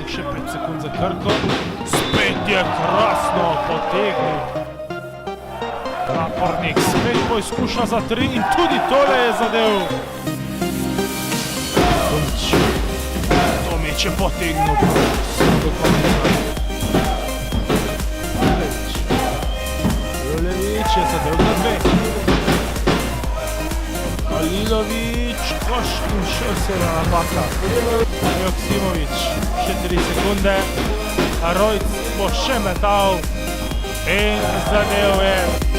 Rapornik še 5 sekund za Krko. Spet je krasno potegnil. Rapornik spet poizkuša za 3 in tudi tole je zadev. Tomič je potegnil do konca. Julevič je zadev za 2. Halilović, koš in še oseba napaka. Joksimović, še 3 sekunde. Rojc bo še metal in zadev je.